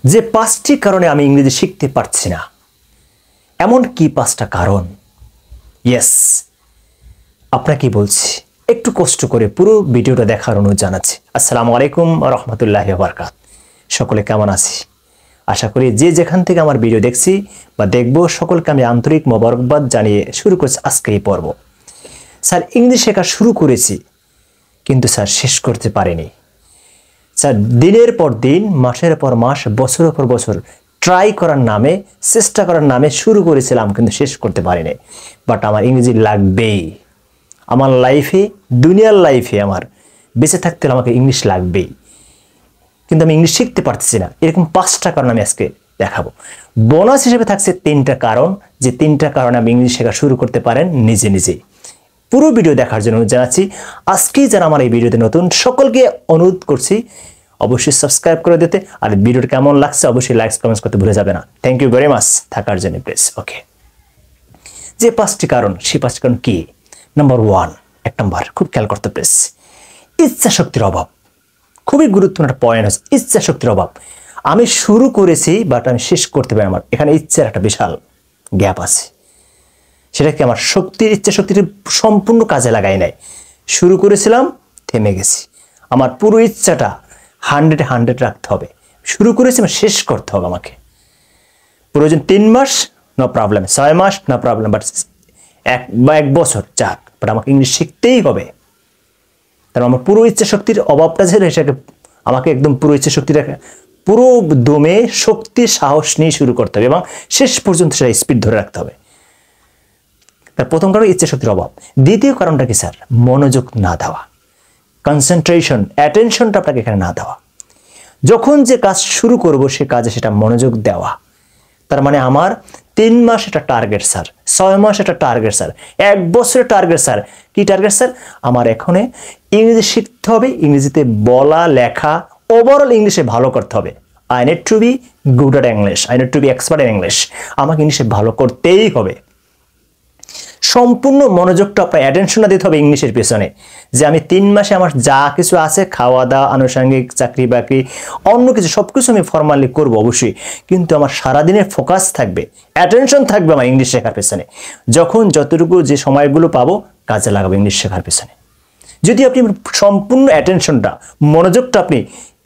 যে 5টি কারণে আমি ইংরেজি শিখতে পারছি না, এমন কি 5টা কারণ? ইয়েস, আপনাকে বলছি, একটু কষ্ট করে পুরো ভিডিওটা দেখার অনুরোধ জানাচ্ছি। আসসালামু আলাইকুম ওয়া রাহমাতুল্লাহি ওয়া বারাকাতুহু। সকলে কেমন আছি? আশা করি যে যেখান থেকে আমার ভিডিও দেখছি বা দেখব সকলকে আমি আন্তরিক মোবারকবাদ জানিয়ে শুরু করছি আজকে এই পর্ব। স্যার, ইংলিশ শেখা শুরু করেছি কিন্তু স্যার শেষ করতে পারিনি। স্যার, দিনের পর দিন, মাসের পর মাস, বছরের পর বছর ট্রাই করার নামে, চেষ্টা করার নামে শুরু করেছিলাম কিন্তু শেষ করতে পারিনি। বাট আমার ইংরেজি লাগবেই। আমার লাইফে, দুনিয়ার লাইফে আমার বেঁচে থাকতে হলে আমাকে ইংলিশ লাগবেই, কিন্তু আমি ইংলিশ শিখতে পারতেছি না। এরকম 5টা কারণ আমি আজকে দেখাবো। বোনাস হিসেবে থাকছে 3টা কারণ, যে 3টা কারণে আমি ইংলিশ শেখা শুরু করতে পারেন নিজে নিজেই। পুরো ভিডিও দেখার জন্য জানাচ্ছি। আজকেই যারা আমার এই ভিডিওতে নতুন, সকলকে অনুরোধ করছি অবশ্যই সাবস্ক্রাইব করে দিতে, আর ভিডিওটা কেমন লাগছে অবশ্যই লাইক কমেন্টস করতে ভুলে যাবে না। থ্যাংক ইউ ভেরি মাচ থাকার জন্য প্লিজ। ওকে, যে 5টি কারণ, সেই 5টি কারণ কি? নাম্বার 1, 1 নম্বর, খুব খেয়াল করতে প্লিজ, ইচ্ছা শক্তির অভাব। খুবই গুরুত্বপূর্ণ একটা পয়েন্ট হচ্ছে ইচ্ছা শক্তির অভাব। আমি শুরু করেছি বাট আমি শেষ করতে পারি, আমার এখানে ইচ্ছার একটা বিশাল গ্যাপ আছে। সেটা কি, আমার ইচ্ছা শক্তিটি সম্পূর্ণ কাজে লাগাই নাই। শুরু করেছিলাম, থেমে গেছি। আমার পুরো ইচ্ছাটা 100 রাখতে হবে। শুরু করেছি, শেষ করতে হবে আমাকে। প্রয়োজন 3 মাস, নো প্রবলেম, 6 মাস, নো প্রবলেম, বাট 1 বছর যাক, বাট আমাকে ইংলিশ শিখতেই হবে। তার আমার পুরো ইচ্ছা শক্তির অভাবটা ছিল, সেটাকে আমাকে একদম পুরো ইচ্ছা শক্তি রাখে, পুরো দমে শক্তি সাহস নিয়ে শুরু করতে হবে এবং শেষ পর্যন্ত সেটা স্পিড ধরে রাখতে হবে। তার প্রথম কারণ ইচ্ছা শক্তির অভাব। দ্বিতীয় কারণটা কি স্যার? মনোযোগ না দেওয়া, কনসেন্ট্রেশন, অ্যাটেনশনটা আপনাকে এখানে না দেওয়া। যখন যে কাজ শুরু করব সে কাজে সেটা মনোযোগ দেওয়া। তার মানে আমার 3 মাস এটা টার্গেট স্যার, 6 মাস এটা টার্গেট স্যার, 1 বছরের টার্গেট স্যার। কি টার্গেট স্যার? আমার এখানে ইংরেজি শিখতে হবে, ইংরেজিতে বলা লেখা, ওভারঅল ইংলিশে ভালো করতে হবে। I need to be good at English, I need to B expert in English. আমাকে ইংলিশে ভালো করতেই হবে। সম্পূর্ণ মনোযোগটা আপনার অ্যাটেনশনটা দিতে হবে ইংলিশের পেছনে, যে আমি 3 মাসে আমার যা কিছু আছে, খাওয়া দাওয়া, আনুষঙ্গিক, চাকরি বাকরি, অন্য কিছু সবকিছু আমি ফর্মালি করবো অবশ্যই, কিন্তু আমার সারাদিনের ফোকাস থাকবে, অ্যাটেনশন থাকবে আমার ইংলিশ শেখার পেছনে। যখন যতটুকু যে সময়গুলো পাবো কাজে লাগাবো ইংলিশ শেখার পেছনে। যদি আপনি সম্পূর্ণ অ্যাটেনশনটা, মনোযোগটা আপনি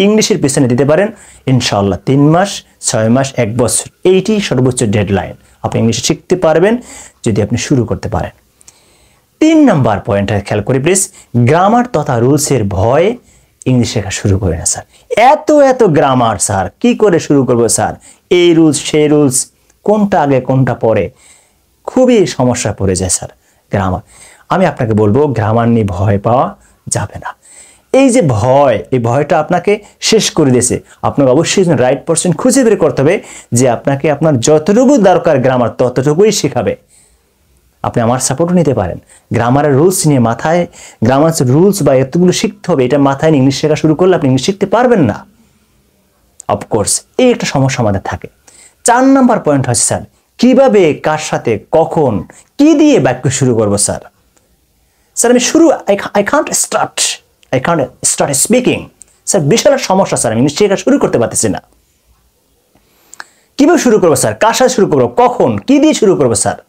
ইংলিশের পেছনে দিতে পারেন, ইনশাআল্লাহ 3 মাস, 6 মাস, 1 বছর, এইটি সর্বোচ্চ ডেডলাইন। আপনি ইংলিশ শিখতে পারবেন যদি আপনি শুরু করতে পারেন। 3 নাম্বার পয়েন্টটা খেয়াল করি প্লিজ, গ্রামার তথা রুলসের ভয়ে ইংলিশ শেখা শুরু করে না স্যার। এত গ্রামার স্যার, কি করে শুরু করবো স্যার? এই রুলস, সেই রুলস, কোনটা আগে কোনটা পরে, খুবই সমস্যা পড়ে যায় স্যার গ্রামার। আমি আপনাকে বলবো গ্রামার নিয়ে ভয় পাওয়া যাবে না। এই যে ভয়, এই ভয়টা আপনাকে শেষ করে দিয়েছে। আপনাকে অবশ্যই রাইট পারসন খুঁজে বের করতে হবে যে আপনাকে আপনার যতটুকু দরকার গ্রামার ততটুকুই শেখাবে। আপনি আমার সাপোর্টও নিতে পারেন। গ্রামারের রুলস নিয়ে মাথায়, গ্রামার রুলস বা এতগুলো শিখতে হবে, এটা মাথায় নিয়ে ইংলিশ শেখা শুরু করলে আপনি ইংলিশ শিখতে পারবেন না। অফকোর্স এই একটা সমস্যা আমাদের থাকে। 4 নাম্বার পয়েন্ট হচ্ছে স্যার, কিভাবে, কার সাথে, কখন, কি দিয়ে বাক্য শুরু করবো স্যার? স্যার আমি শুরু, I can't start speaking. Sir বিশাল সমস্যা স্যার, আমি ইংলিশ শেখা শুরু করতে পারতেছি না। কিভাবে শুরু করবো স্যার? কার সাথে শুরু করবো? কখন, কি দিয়ে শুরু করবো sir?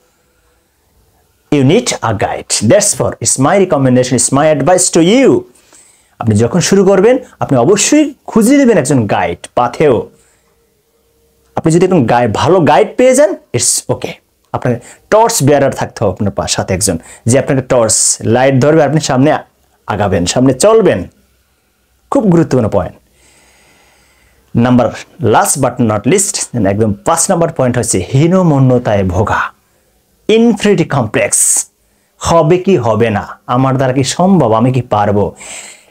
You need a guide. That's for, it's my recommendation, it's my advice to you. আপনি যখন শুরু করবেন আপনি অবশ্যই খুঁজে নেবেন একজন গাইড, পাথেও। আপনি যদি একজন ভালো গাইড পেয়ে যান, ইটস ওকে। আপনার টর্চ বেয়ারার থাকতে হবে আপনার সাথে একজন, যে আপনাকে টর্চ লাইট ধরবে, আপনি সামনে আগাবেন, সামনে চলবেন। খুব গুরুত্বপূর্ণ point. Number last but not list, একদম 5 নাম্বার পয়েন্ট হচ্ছে হীনমন্যতায় ভোগা, ইনফিনিটি কমপ্লেক্স। হবে কি হবে না, আমার দ্বারা কি সম্ভব, আমি কি পারবো?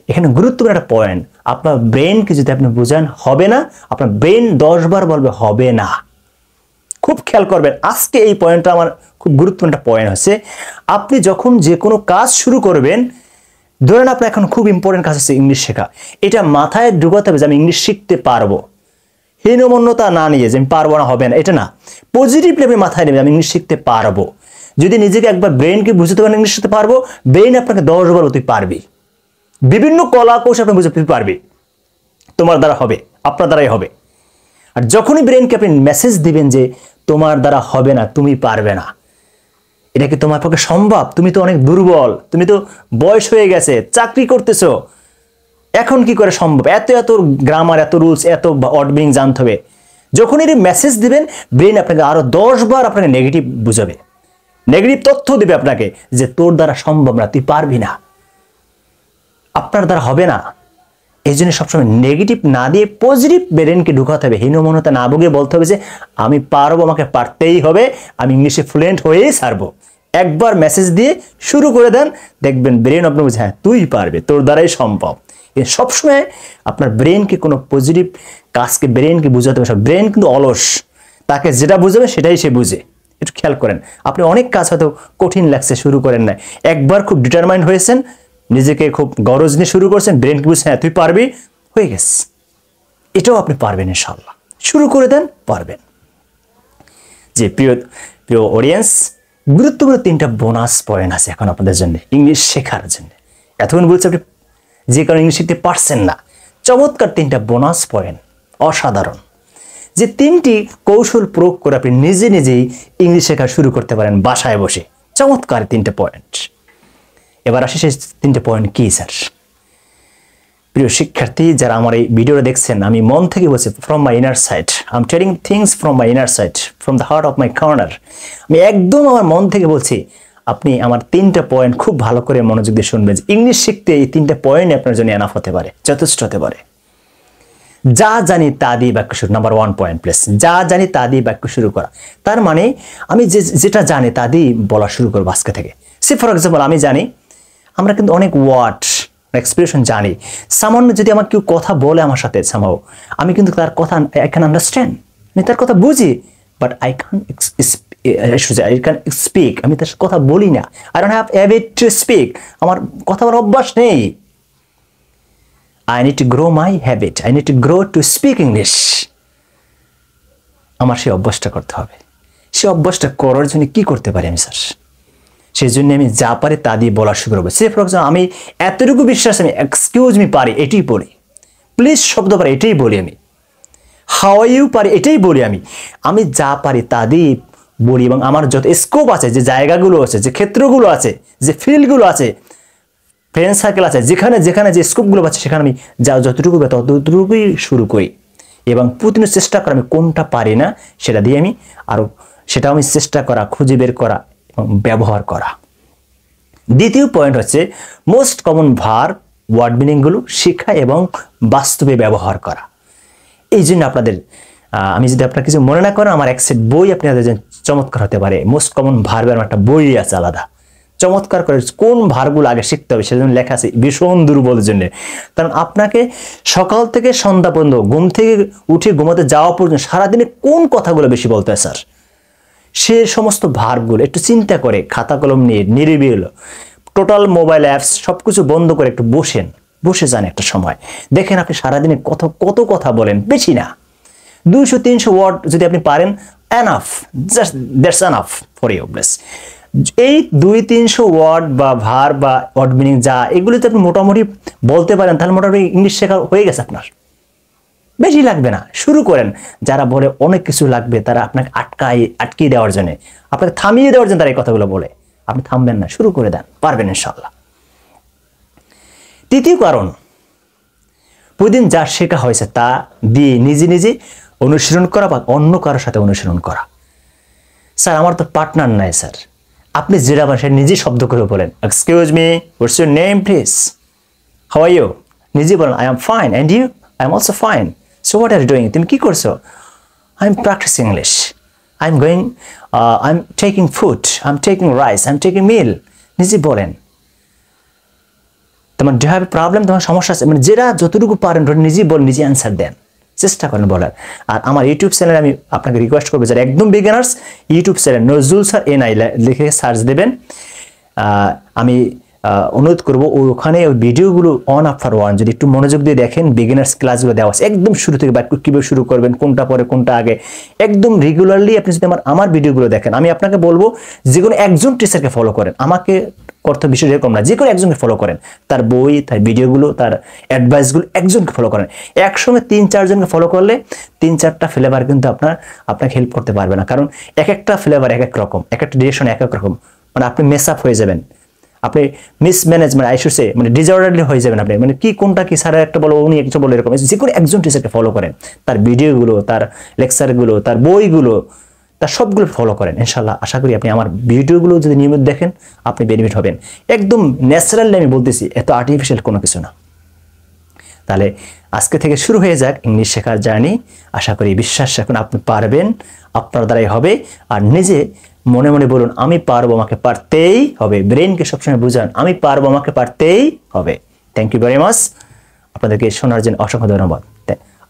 এখানে গুরুত্বপূর্ণ একটা পয়েন্ট। আপনার ব্রেনকে যদি আপনি বুঝান হবে না, আপনার ব্রেন 10 বার বলবে হবে না। খুব খেয়াল করবেন, আজকে এই পয়েন্টটা আমার খুব গুরুত্বপূর্ণ একটা পয়েন্ট হচ্ছে, আপনি যখন যে কোনো কাজ শুরু করবেন, ধরেন আপনার এখন খুব ইম্পর্টেন্ট কাজ হচ্ছে ইংলিশ শেখা, এটা মাথায় ঢুকাতে হবে যে আমি ইংলিশ শিখতে পারবো। হীনমন্যতা না নিয়ে যে আমি পারবো না, হবে না, এটা না। পজিটিভলি আপনি মাথায় নেবেন আমি ইংলিশ শিখতে পারবো। যদি নিজেকে একবার ব্রেনকে বুঝতে পারেন ইংলিশ শিখতে পারবো, ব্রেন আপনাকে 10 বার তুই পারবি। বিভিন্ন কলা কৌশল আপনি বুঝতে পারবি, তোমার দ্বারা হবে, আপনার দ্বারাই হবে। আর যখনই ব্রেনকে আপনি মেসেজ দিবেন যে তোমার দ্বারা হবে না, তুমি পারবে না, এটা কি তোমার পক্ষে সম্ভব, তুমি তো অনেক দুর্বল, তুমি তো বয়স হয়ে গেছে, চাকরি করতেছো, এখন কি করে সম্ভব, এত এত গ্রামার, এত রুলস, এত ওয়ার্ড মিনিং জানতে হবে, যখনই মেসেজ দিবেন ব্রেন আপনাকে আরো 10 বার আপনাকে নেগেটিভ বুঝাবে, নেগেটিভ তথ্য দিবে আপনাকে যে তোর দ্বারা সম্ভব না, তুই পারবি না, আপনার দ্বারা হবে না। এই জন্য সবসময় নেগেটিভ না দিয়ে পজিটিভ ব্রেনকে ঢুকাতে হবে, হীনমন্যতা না ভুগে বলতে হবে যে আমি পারবো, আমাকে পারতেই হবে, আমি ইংলিশে ফ্লুয়েন্ট হয়েই ছাড়বো। একবার মেসেজ দিয়ে শুরু করে দেন, দেখবেন ব্রেন আপনার বুঝে হ্যাঁ তুই পারবে, তোর দ্বারাই সম্ভব। সবসময় আপনার ব্রেনকে কোনো পজিটিভ কাজকে ব্রেনকে বুঝাতে হবে। ব্রেন কিন্তু অলস, তাকে যেটা বুঝাবে সেটাই সে বুঝে, একটু খেয়াল করেন। আপনি অনেক কাজ হয়তো কঠিন লাগছে, শুরু করেন না, একবার খুব ডিটারমাইন্ড হয়েছেন, নিজেকে খুব গরজ নিয়ে শুরু করছেন, ব্রেনকে বুঝছে হ্যাঁ তুই পারবি, হয়ে গেছে, এটাও আপনি পারবেন ইনশাআল্লাহ। শুরু করে দেন, পারবেন। যে প্রিয় প্রিয় অডিয়েন্স, গুরুত্বপূর্ণ 3টা বোনাস পয়েন্ট আছে এখন আপনাদের জন্য ইংলিশ শেখার জন্য। এতক্ষণ বলছি আপনি যে কারণে ইংলিশ শিখতে পারছেন না, চমৎকার 3টা বোনাস পয়েন্ট, অসাধারণ, যে 3টি কৌশল প্রয়োগ করে আপনি নিজে নিজেই ইংলিশ শেখা শুরু করতে পারেন বাসায় বসে। চমৎকার 3টা পয়েন্ট। এবার আসি সেই 3টে পয়েন্ট কি স্যার। প্রিয় শিক্ষার্থী যারা আমার এই ভিডিওটা দেখছেন, আমি মন থেকে বলছি, from my inner side I am telling things from my inner side, from the heart of my corner. আমি একদম আমার মন থেকে বলছি, আপনি আমার 3টা পয়েন্ট খুব ভালো করে মনোযোগ দিয়ে শুনবেন। ইংলিশ শিখতে এই 3টা পয়েন্ট আপনার জন্য এনাফ হতে পারে, যথেষ্ট হতে পারে। যা জানি তা দিয়ে বাক্য শুরু, নাম্বার 1 পয়েন্ট প্লেস, যা জানি তা দিয়ে বাক্য শুরু করা। তার মানে আমি যেটা জানি তা দিয়ে বলা শুরু করবো আজকে থেকে। সে ফর এক্সাম্পল, আমি জানি, আমরা কিন্তু অনেক ওয়ার্ড এক্সপ্রেশন জানি, সামান্য যদি আমার কেউ কথা বলে আমার সাথে সামাও, আমি কিন্তু তার কথা আই ক্যান আন্ডারস্ট্যান্ড, আমি তার কথা বুঝি, বাট আই ক্যান স্পিক, আমি তার কথা বলি না, I don't have habit to speak, আমার কথা বলার অভ্যাস নেই। I need to grow my habit, I need to grow to speak English। আমার সেই অভ্যাসটা করতে হবে। সেই অভ্যাসটা করার জন্য কি করতে পারি আমি স্যার? সেই জন্য আমি যা পারি তা দিয়ে বলা শুরু করবো। সে ফর এক্সাম্পল, আমি এতটুকু বিশ্বাস, আমি এক্সকিউজ মি পারি এটাই বলি, প্লিজ শব্দ পারি এটাই বলি, আমি হাউ আর ইউ পারি এটাই বলি, আমি যা পারি তা দিয়ে বলি। এবং আমার যত স্কোপ আছে, যে জায়গাগুলো আছে, যে ক্ষেত্রগুলো আছে, যে ফিল্ডগুলো আছে, ফ্রেন্ড সার্কেল আছে, যেখানে যেখানে যে স্কোপগুলো আছে, সেখানে আমি যতটুকু ততটুকুই শুরু করি। এবং প্রতিদিন চেষ্টা করা, আমি কোনটা পারি না সেটা দিয়ে আমি আরও সেটাও আমি চেষ্টা করা, খুঁজে বের করা এবং ব্যবহার করা। দ্বিতীয় পয়েন্ট হচ্ছে মোস্ট কমন ভার্ব ওয়ার্ড মিনিংগুলো শেখা এবং বাস্তবে ব্যবহার করা। এই জন্য আপনাদের আমি যদি আপনার কিছু মনে না করেন, আমার এক সেট বই আপনাদের জন্য চমৎকার হতে পারে। মোস্ট কমন ভার্বের একটা বই আছে আলাদা, চমৎকার করে কোন ভার্বগুলো আগে শিখতে হবে সেজন্য লেখা আছে, ভীষণ দুর্বলের জন্য। কারণ আপনাকে সকাল থেকে সন্ধ্যা পর্যন্ত, ঘুম থেকে উঠে ঘুমাতে যাওয়া পর্যন্ত সারাদিনে কোন কথাগুলো বেশি বলতে হয় স্যার, সে সমস্ত ভার্বগুলো একটু চিন্তা করে খাতা কলম নিয়ে নিরিবিলি, টোটাল মোবাইল অ্যাপস সবকিছু বন্ধ করে একটু বসে যান একটা সময়, দেখেন আপনি সারাদিনে কত কথা বলেন। বেশি না, 200-300 ওয়ার্ড যদি আপনি পারেন, enough, just that's enough for you. Bless এই 200-300 ওয়ার্ড বা ভার্ব বা ওয়ার্ড মিনিং যা, এগুলো যদি আপনি মোটামুটি বলতে পারেন, তাহলে মোটামুটি ইংলিশ শেখা হয়ে গেছে আপনার। বেশি লাগবে না, শুরু করেন। যারা বলে অনেক কিছু লাগবে, তারা আপনাকে আটকিয়ে দেওয়ার জন্য, আপনাকে থামিয়ে দেওয়ার জন্য তারা এই কথাগুলো বলে, আপনি থামবেন না, শুরু করে দেন, পারবেন ইনশাআল্লাহ। তৃতীয় কারণ, প্রতিদিন যা শেখা হয়েছে তা দিয়ে নিজে নিজে অনুশীলন করা বা অন্য কারোর সাথে অনুশীলন করা। স্যার আমার তো পার্টনার নাই স্যার, আপনি যেটা ভাষায় নিজে শব্দ করে বলেন, excuse me, what's your name please, how are you, নিজে বলেন I am fine and you, I am also fine, so what are you doing, তুমি কি করছো, I am practicing English, I am going, I am taking food, I am taking rice, I am taking meal, নিজে বলেন। তোমার do have a problem, তোমার সমস্যা আছে, মানে যেটা যতটুকু পারেন নিজেই বলেন, নিজে অ্যান্সার দেন, চেষ্টা করেন বলার। আর আমার ইউটিউব চ্যানেলে আমি আপনাকে রিকোয়েস্ট করবো, যারা একদম beginners, YouTube channel Nazrul sir NI লিখে সার্চ দেবেন। আমি অনুরোধ করবো ওখানে ওই ভিডিওগুলো ওয়ান আফটার ওয়ান যদি একটু মনোযোগ দিয়ে দেখেন, বিগিনার্স ক্লাসগুলো দেওয়া আছে একদম শুরু থেকে, বাক্য কীভাবে শুরু করবেন, কোনটা পরে কোনটা আগে, একদম রেগুলারলি আপনি যদি আমার ভিডিওগুলো দেখেন। আমি আপনাকে বলবো যে কোনো একজন টিচারকে ফলো করেন, আমাকে করতে বিষয় এরকম না, যে কোনো একজনকে ফলো করেন, তার বই, তার ভিডিওগুলো, তার অ্যাডভাইসগুলো একজনকে ফলো করেন। একসঙ্গে 3-4 জনকে ফলো করলে 3-4টা ফ্লেভার কিন্তু আপনাকে হেল্প করতে পারবে না, কারণ এক একটা ফ্লেভার এক এক রকম, এক একটা ডিরেকশন এক এক রকম, মানে আপনি মেস আপ হয়ে যাবেন, আপনি মিসম্যানেজমেন্ট আইসুসে মানে ডিসঅর্ডারলি হয়ে যাবেন আপনি, মানে কি কোনটা কি স্যার একটা বলো উনি কিছু বলে, এরকম। যে কোনো একজন টিচারকে ফলো করেন, তার ভিডিওগুলো, তার লেকচারগুলো, তার বইগুলো, তার সবগুলো ফলো করেন। ইনশাআল্লাহ আশা করি আপনি আমার ভিডিওগুলো যদি নিয়মিত দেখেন আপনি বেনিফিট হবেন। একদম ন্যাচারালি আমি বলতেছি, এত আর্টিফিশিয়াল কোনো কিছু না। তাহলে আজকে থেকে শুরু হয়ে যাক ইংলিশ শেখার জার্নি। আশা করি, বিশ্বাস রাখুন আপনি পারবেন, আপনার দ্বারাই হবে। আর নিজে মনে মনে বলুন আমি পারবো, আমাকে পারতেই হবে। ব্রেনকে সবসময় বুঝান আমি পারবো, আমাকে পারতেই হবে। Thank you very much. আপনাদেরকে শোনার জন্য অসংখ্য ধন্যবাদ।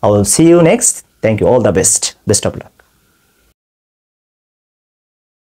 I will see you next. Thank you, all the best, best of lakh.